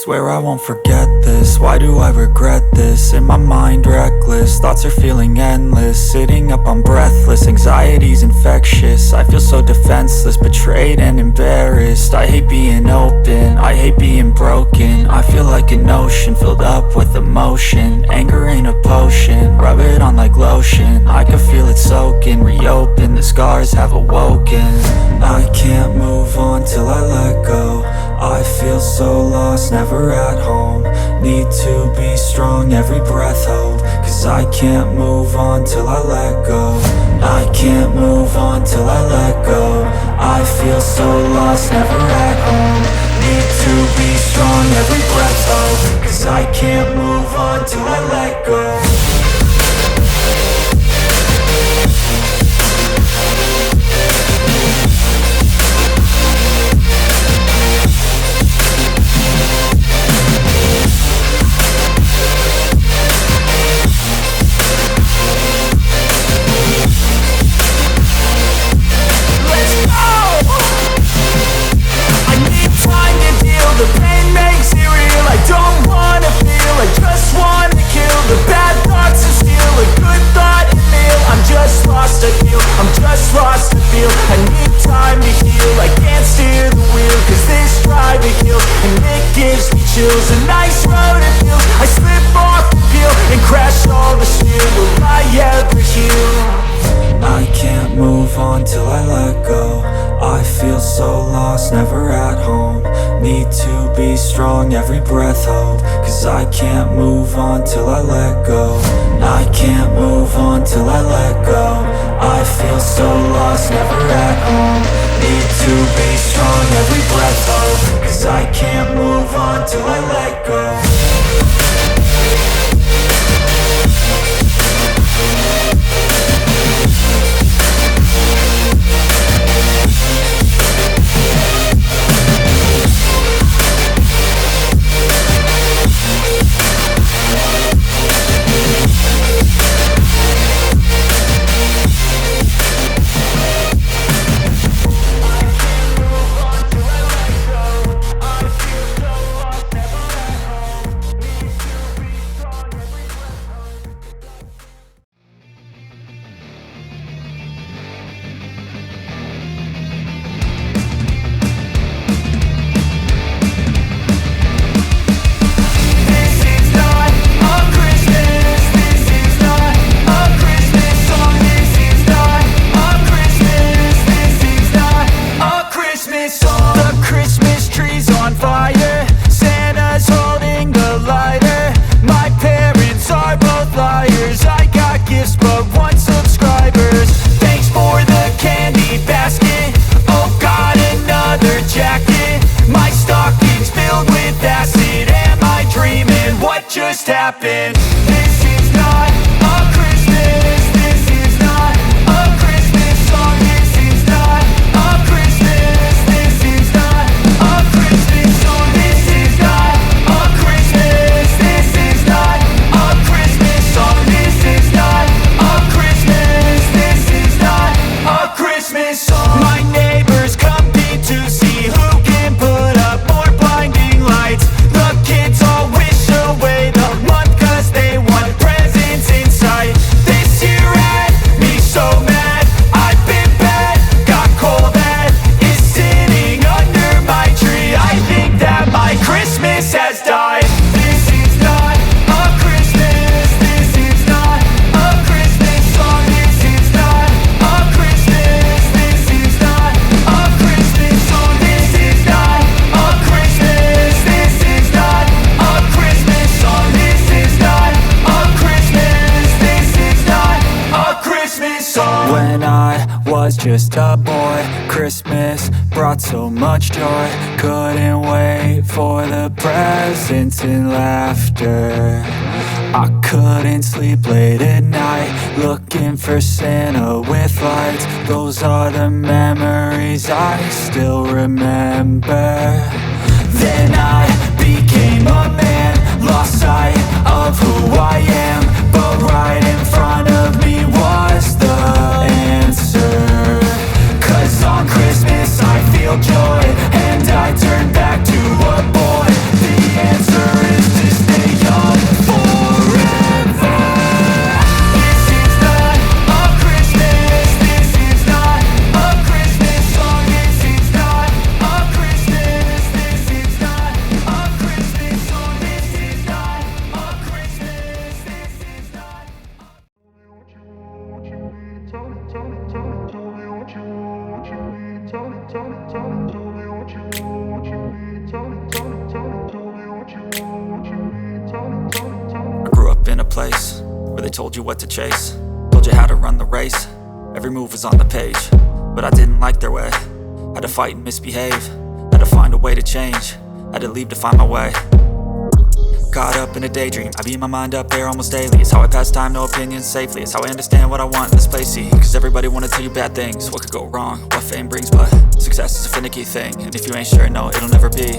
Swear I won't forget this, why do I regret this? In my mind reckless, thoughts are feeling endless. Sitting up I'm breathless, anxiety's infectious. I feel so defenseless, betrayed and embarrassed. I hate being open, I hate being broken. I feel like an ocean filled up with emotion. Anger ain't a potion, rub it on like lotion. I can feel it soaking, reopen, the scars have awoken. I can't move on till I let go. I feel so lost, never at home. Need to be strong, every breath hold. Cause I can't move on till I let go. I can't move on till I let go. I feel so lost, never at home. Need to be strong, every breath hold. Cause I can't move on till I let go. The pain makes it real, I don't wanna feel, I just wanna kill the bad thoughts and steal a good thought and meal. I'm just lost, I feel, I'm just lost, I feel. I need time to heal, I can't steer the wheel. Cause this drive it kills, and it gives me chills. A nice road it feels, I slip off the peel and crash all the steel. Will I ever heal? I can't move on till I let go. I feel so lost, never at home. Need to be strong, every breath hold. Cause I can't move on till I let go. I can't move on till I let go. I feel so lost, never at home. Need to be strong, every breath hold. Cause I can't move on till I let go. Just happened. This is not a Christmas. This is not a Christmas song. This is not a Christmas. This is not a Christmas song. This is not a Christmas. This is not a Christmas song. This is not a Christmas. This is not a Christmas song. My neighbors compete to see who can put up more blinding lights. The kids all wish away the month cause they want presents in sight. This year had me so mad, I've been bad, got coal that is sitting under my tree. I think that my Christmas has died. This is not a Christmas. This is not a Christmas song. This is not a Christmas. This is not a Christmas song. This is not a Christmas. This is not a Christmas song. This is not a Christmas. This is not a Christmas song. When I was just a boy, Christmas brought so much joy. Couldn't wait for the presents and laughter. I couldn't sleep late at night, looking for Santa with lights. Those are the memories I still remember. Then I became a man, lost sight of who I am. But right in front of me was the answer. Cause on Christmas I feel joy, and I turn back to a boy. The I grew up in a place where they told you what to chase, told you how to run the race. Every move was on the page, but I didn't like their way. Had to fight and misbehave, had to find a way to change, had to leave to find my way. Caught up in a daydream, I beat my mind up there almost daily. It's how I pass time, no opinions safely. It's how I understand what I want in this place, see. Cause everybody wanna tell you bad things, what could go wrong, what fame brings. But success is a finicky thing, and if you ain't sure, no, it'll never be.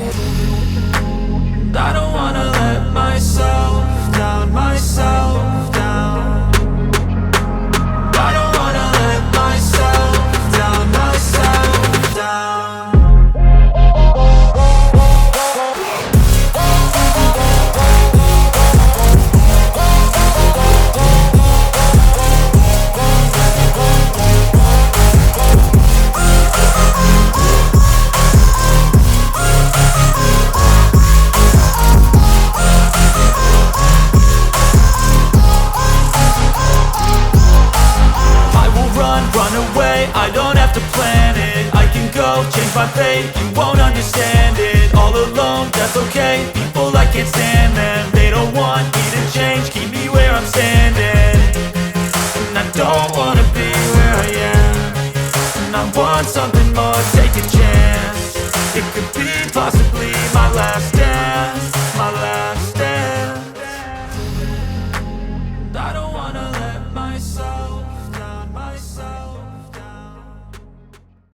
I don't wanna let myself down, myself down. I don't wanna let myself down, myself down. I don't have to plan it, I can go change my fate. You won't understand it, all alone, that's okay. People, I can't stand them, they don't want me to change. Keep me where I'm standing, and I don't wanna be where I am. And I want something more, take a chance. It could be possibly my last day.